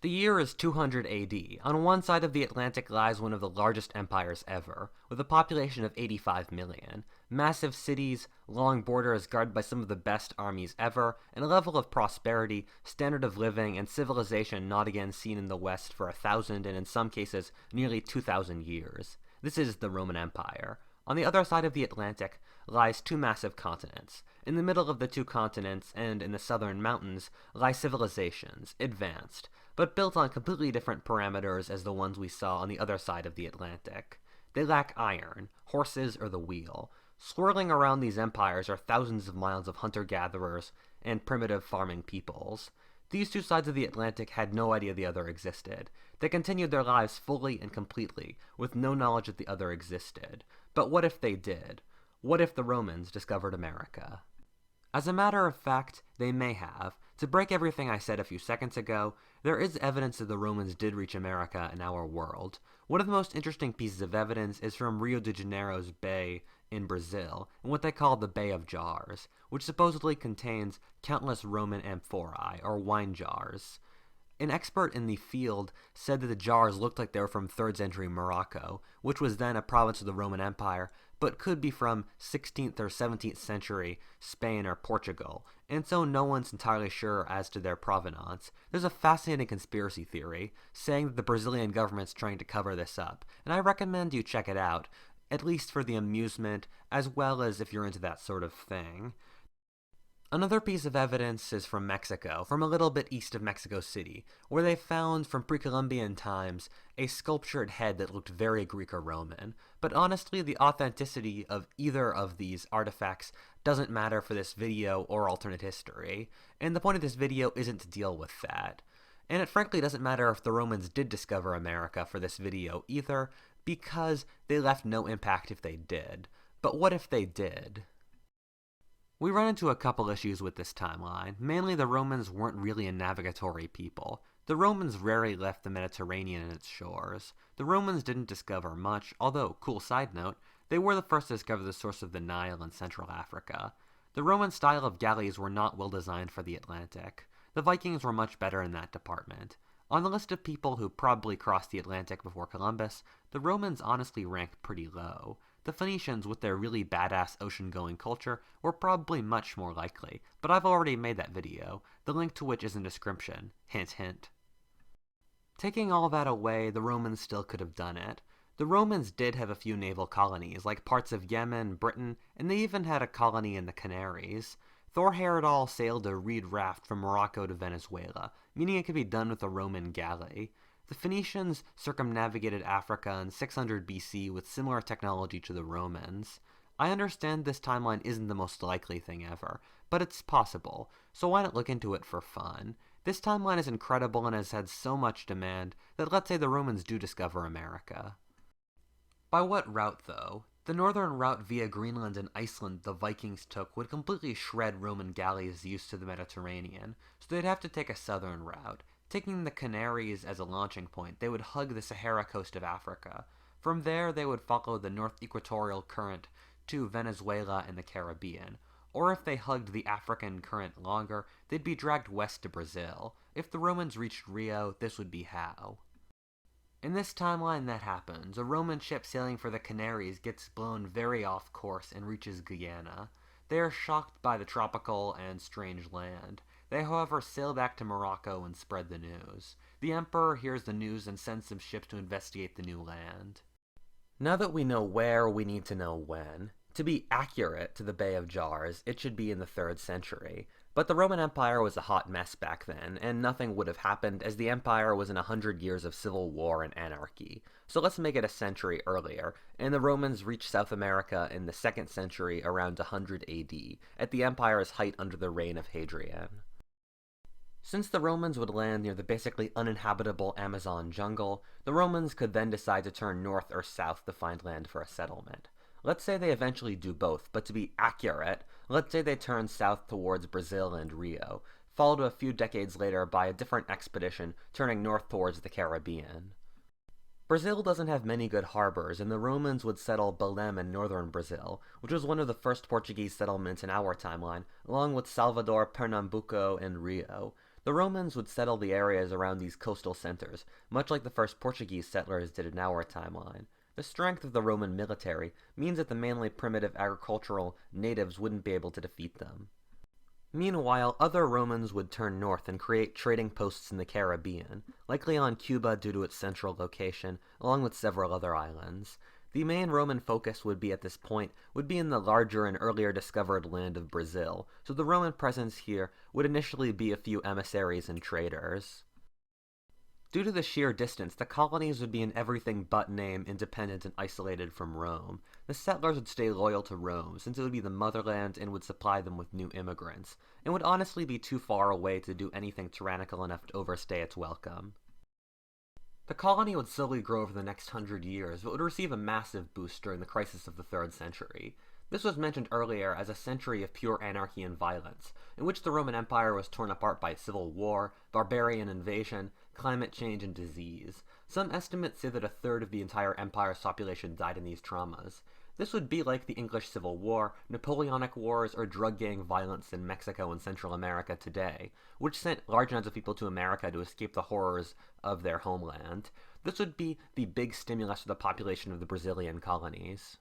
The year is 200 AD. On one side of the Atlantic lies one of the largest empires ever, with a population of 85 million, massive cities, long borders guarded by some of the best armies ever, and a level of prosperity, standard of living, and civilization not again seen in the West for 1,000 and in some cases nearly 2,000 years. This is the Roman Empire. On the other side of the Atlantic lies two massive continents. In the middle of the two continents and in the southern mountains lie civilizations, advanced, but built on completely different parameters as the ones we saw on the other side of the Atlantic. They lack iron, horses, or the wheel. Swirling around these empires are thousands of miles of hunter-gatherers and primitive farming peoples. These two sides of the Atlantic had no idea the other existed. They continued their lives fully and completely, with no knowledge that the other existed. But what if they did? What if the Romans discovered America? As a matter of fact, they may have. To break everything I said a few seconds ago, there is evidence that the Romans did reach America in our world. One of the most interesting pieces of evidence is from Rio de Janeiro's Bay in Brazil, in what they call the Bay of Jars, which supposedly contains countless Roman amphorae, or wine jars. An expert in the field said that the jars looked like they were from 3rd century Morocco, which was then a province of the Roman Empire, but could be from 16th or 17th century Spain or Portugal, and so no one's entirely sure as to their provenance. There's a fascinating conspiracy theory saying that the Brazilian government's trying to cover this up, and I recommend you check it out, at least for the amusement, as well as if you're into that sort of thing. Another piece of evidence is from Mexico, from a little bit east of Mexico City, where they found from Pre-Columbian times a sculptured head that looked very Greek or Roman. But honestly, the authenticity of either of these artifacts doesn't matter for this video or alternate history, and the point of this video isn't to deal with that. And it frankly doesn't matter if the Romans did discover America for this video either, because they left no impact if they did. But what if they did? We run into a couple issues with this timeline. Mainly, the Romans weren't really a navigatory people. The Romans rarely left the Mediterranean and its shores. The Romans didn't discover much, although, cool side note, they were the first to discover the source of the Nile in Central Africa. The Roman style of galleys were not well designed for the Atlantic. The Vikings were much better in that department. On the list of people who probably crossed the Atlantic before Columbus, the Romans honestly ranked pretty low. The Phoenicians, with their really badass ocean-going culture, were probably much more likely, but I've already made that video, the link to which is in the description. Hint, hint. Taking all that away, the Romans still could have done it. The Romans did have a few naval colonies, like parts of Yemen, Britain, and they even had a colony in the Canaries. Thor Heyerdahl sailed a reed raft from Morocco to Venezuela, meaning it could be done with a Roman galley. The Phoenicians circumnavigated Africa in 600 BC with similar technology to the Romans. I understand this timeline isn't the most likely thing ever, but it's possible, so why not look into it for fun? This timeline is incredible and has had so much demand that let's say the Romans do discover America. By what route, though? The northern route via Greenland and Iceland the Vikings took would completely shred Roman galleys used to the Mediterranean, so they'd have to take a southern route. Taking the Canaries as a launching point, they would hug the Sahara coast of Africa. From there, they would follow the North Equatorial Current to Venezuela and the Caribbean. Or if they hugged the African current longer, they'd be dragged west to Brazil. If the Romans reached Rio, this would be how. In this timeline, that happens. A Roman ship sailing for the Canaries gets blown very off course and reaches Guyana. They are shocked by the tropical and strange land. They, however, sail back to Morocco and spread the news. The emperor hears the news and sends some ships to investigate the new land. Now that we know where, we need to know when. To be accurate to the Bay of Jars, it should be in the 3rd century. But the Roman Empire was a hot mess back then, and nothing would have happened as the empire was in 100 years of civil war and anarchy. So let's make it a century earlier, and the Romans reached South America in the 2nd century around 100 AD, at the empire's height under the reign of Hadrian. Since the Romans would land near the basically uninhabitable Amazon jungle, the Romans could then decide to turn north or south to find land for a settlement. Let's say they eventually do both, but to be accurate, let's say they turn south towards Brazil and Rio, followed a few decades later by a different expedition turning north towards the Caribbean. Brazil doesn't have many good harbors, and the Romans would settle Belém in northern Brazil, which was one of the first Portuguese settlements in our timeline, along with Salvador, Pernambuco, and Rio. The Romans would settle the areas around these coastal centers, much like the first Portuguese settlers did in our timeline. The strength of the Roman military means that the mainly primitive agricultural natives wouldn't be able to defeat them. Meanwhile, other Romans would turn north and create trading posts in the Caribbean, likely on Cuba due to its central location, along with several other islands. The main Roman focus would be at this point would be in the larger and earlier discovered land of Brazil, so the Roman presence here would initially be a few emissaries and traders. Due to the sheer distance, the colonies would be in everything but name independent and isolated from Rome. The settlers would stay loyal to Rome, since it would be the motherland and would supply them with new immigrants, and would honestly be too far away to do anything tyrannical enough to overstay its welcome. The colony would slowly grow over the next 100 years, but would receive a massive boost during the crisis of the 3rd century. This was mentioned earlier as a century of pure anarchy and violence, in which the Roman Empire was torn apart by civil war, barbarian invasion, climate change, and disease. Some estimates say that a third of the entire empire's population died in these traumas. This would be like the English Civil War, Napoleonic Wars, or drug gang violence in Mexico and Central America today, which sent large amounts of people to America to escape the horrors of their homeland. This would be the big stimulus for the population of the Brazilian colonies.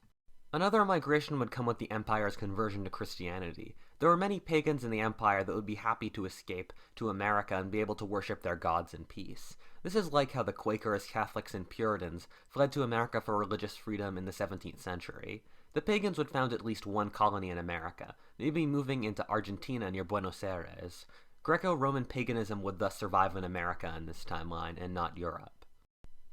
Another migration would come with the empire's conversion to Christianity. There were many pagans in the empire that would be happy to escape to America and be able to worship their gods in peace. This is like how the Quakers, Catholics, and Puritans fled to America for religious freedom in the 17th century. The pagans would found at least one colony in America, maybe moving into Argentina near Buenos Aires. Greco-Roman paganism would thus survive in America in this timeline, and not Europe.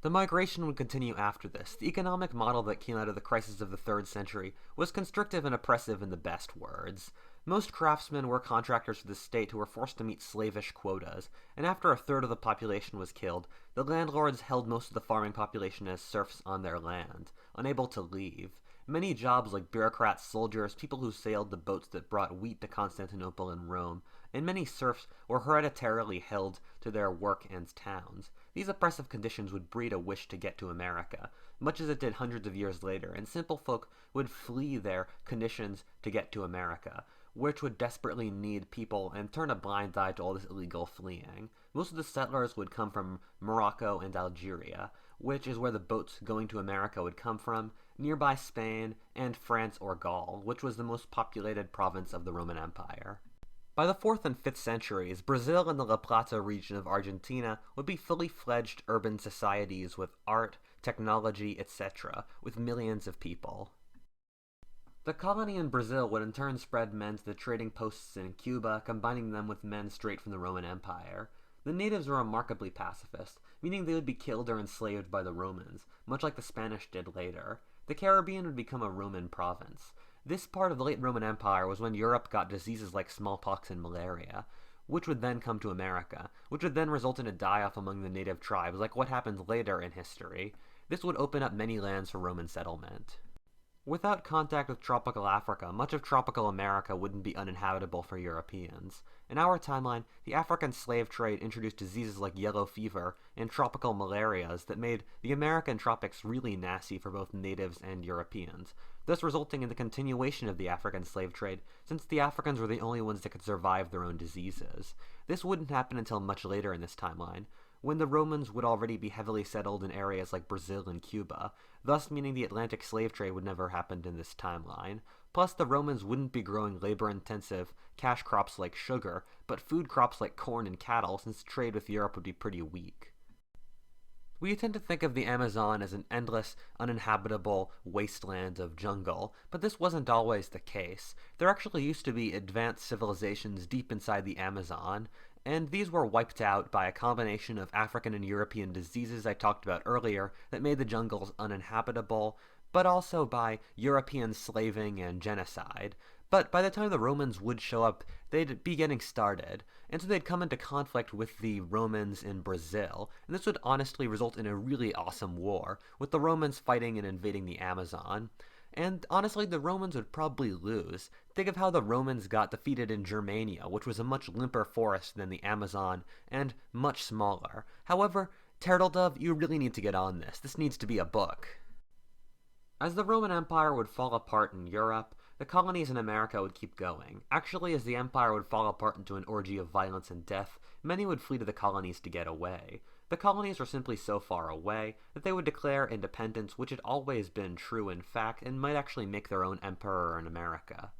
The migration would continue after this. The economic model that came out of the crisis of the 3rd century was constrictive and oppressive in the best words. Most craftsmen were contractors for the state who were forced to meet slavish quotas, and after a third of the population was killed, the landlords held most of the farming population as serfs on their land, unable to leave. Many jobs like bureaucrats, soldiers, people who sailed the boats that brought wheat to Constantinople and Rome, and many serfs were hereditarily held to their work and towns. These oppressive conditions would breed a wish to get to America, much as it did hundreds of years later, and simple folk would flee their conditions to get to America, which would desperately need people and turn a blind eye to all this illegal fleeing. Most of the settlers would come from Morocco and Algeria, which is where the boats going to America would come from, nearby Spain, and France or Gaul, which was the most populated province of the Roman Empire. By the 4th and 5th centuries, Brazil and the La Plata region of Argentina would be fully fledged urban societies with art, technology, etc., with millions of people. The colony in Brazil would in turn spread men to the trading posts in Cuba, combining them with men straight from the Roman Empire. The natives were remarkably pacifist, meaning they would be killed or enslaved by the Romans, much like the Spanish did later. The Caribbean would become a Roman province. This part of the late Roman Empire was when Europe got diseases like smallpox and malaria, which would then come to America, which would then result in a die-off among the native tribes, like what happened later in history. This would open up many lands for Roman settlement. Without contact with tropical Africa, much of tropical America wouldn't be uninhabitable for Europeans. In our timeline, the African slave trade introduced diseases like yellow fever and tropical malarias that made the American tropics really nasty for both natives and Europeans, thus resulting in the continuation of the African slave trade, since the Africans were the only ones that could survive their own diseases. This wouldn't happen until much later in this timeline, when the Romans would already be heavily settled in areas like Brazil and Cuba, thus meaning the Atlantic slave trade would never happen in this timeline. Plus, the Romans wouldn't be growing labor-intensive cash crops like sugar, but food crops like corn and cattle, since trade with Europe would be pretty weak. We tend to think of the Amazon as an endless, uninhabitable wasteland of jungle, but this wasn't always the case. There actually used to be advanced civilizations deep inside the Amazon, and these were wiped out by a combination of African and European diseases I talked about earlier that made the jungles uninhabitable, but also by European slaving and genocide. But by the time the Romans would show up, they'd be getting started, and so they'd come into conflict with the Romans in Brazil, and this would honestly result in a really awesome war, with the Romans fighting and invading the Amazon. And honestly, the Romans would probably lose. Think of how the Romans got defeated in Germania, which was a much limper forest than the Amazon, and much smaller. However, Turtledove, you really need to get on this. This needs to be a book. As the Roman Empire would fall apart in Europe, The colonies in America would keep going. Actually, as the empire would fall apart into an orgy of violence and death, many would flee to the colonies to get away. The colonies were simply so far away that they would declare independence, which had always been true in fact, and might actually make their own emperor in America.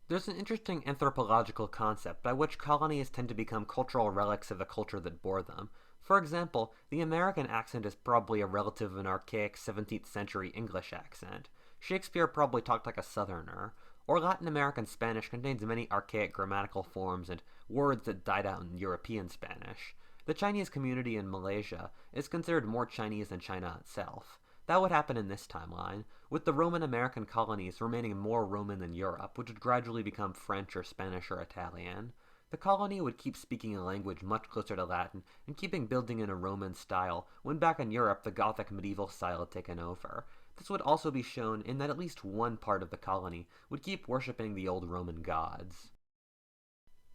There's an interesting anthropological concept by which colonies tend to become cultural relics of the culture that bore them. For example, the American accent is probably a relative of an archaic 17th century English accent. Shakespeare probably talked like a Southerner, or Latin American Spanish contains many archaic grammatical forms and words that died out in European Spanish. The Chinese community in Malaysia is considered more Chinese than China itself. That would happen in this timeline, with the Roman American colonies remaining more Roman than Europe, which would gradually become French or Spanish or Italian. The colony would keep speaking a language much closer to Latin and keeping building in a Roman style, when back in Europe the Gothic medieval style had taken over. This would also be shown in that at least one part of the colony would keep worshipping the old Roman gods.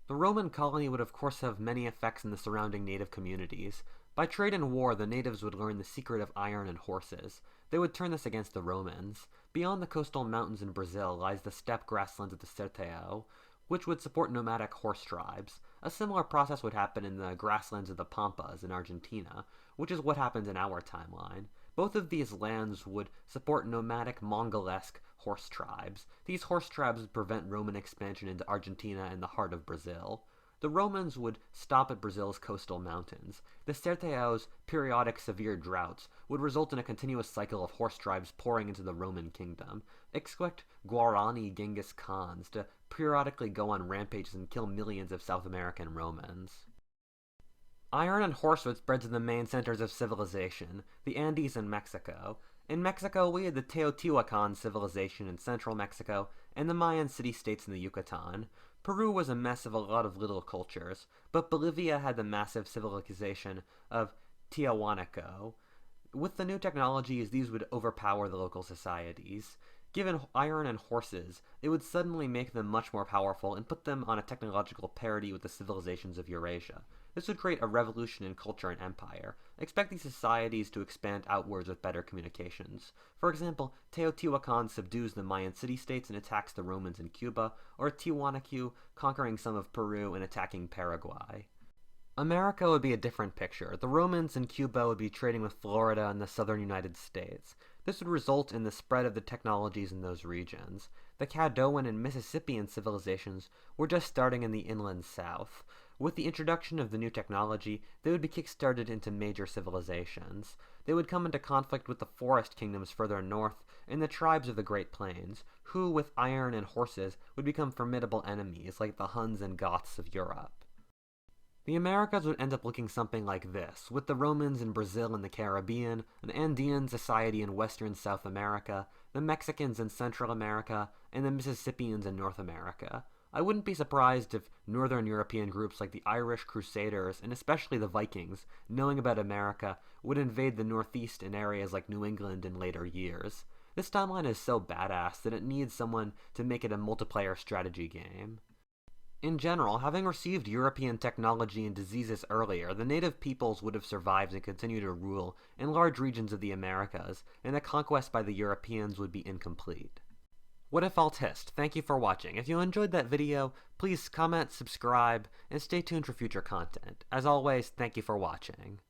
The Roman colony would of course have many effects in the surrounding native communities. By trade and war, the natives would learn the secret of iron and horses. They would turn this against the Romans. Beyond the coastal mountains in Brazil lies the steppe grasslands of the Sertão, which would support nomadic horse tribes. A similar process would happen in the grasslands of the Pampas in Argentina, which is what happens in our timeline. Both of these lands would support nomadic Mongolesque horse tribes. These horse tribes would prevent Roman expansion into Argentina and the heart of Brazil. The Romans would stop at Brazil's coastal mountains. The Sertão's periodic severe droughts would result in a continuous cycle of horse tribes pouring into the Roman kingdom. Expect Guarani Genghis Khans to periodically go on rampages and kill millions of South American Romans. Iron and horse would spread to the main centers of civilization, the Andes and Mexico. In Mexico, we had the Teotihuacan civilization in central Mexico, and the Mayan city-states in the Yucatan. Peru was a mess of a lot of little cultures, but Bolivia had the massive civilization of Tiahuanaco. With the new technologies, these would overpower the local societies. Given iron and horses, it would suddenly make them much more powerful and put them on a technological parity with the civilizations of Eurasia. This would create a revolution in culture and empire. Expect these societies to expand outwards with better communications. For example, Teotihuacan subdues the Mayan city-states and attacks the Romans in Cuba, or Tiwanaku conquering some of Peru and attacking Paraguay. America would be a different picture. The Romans in Cuba would be trading with Florida and the southern United States. This would result in the spread of the technologies in those regions. The Caddoan and Mississippian civilizations were just starting in the inland south. With the introduction of the new technology, they would be kick-started into major civilizations. They would come into conflict with the forest kingdoms further north and the tribes of the Great Plains, who, with iron and horses, would become formidable enemies like the Huns and Goths of Europe. The Americas would end up looking something like this, with the Romans in Brazil and the Caribbean, an Andean society in western South America, the Mexicans in Central America, and the Mississippians in North America. I wouldn't be surprised if northern European groups like the Irish Crusaders, and especially the Vikings, knowing about America, would invade the Northeast in areas like New England in later years. This timeline is so badass that it needs someone to make it a multiplayer strategy game. In general, having received European technology and diseases earlier, the native peoples would have survived and continued to rule in large regions of the Americas, and the conquest by the Europeans would be incomplete. Whatifalthist, thank you for watching. If you enjoyed that video, please comment, subscribe, and stay tuned for future content. As always, thank you for watching.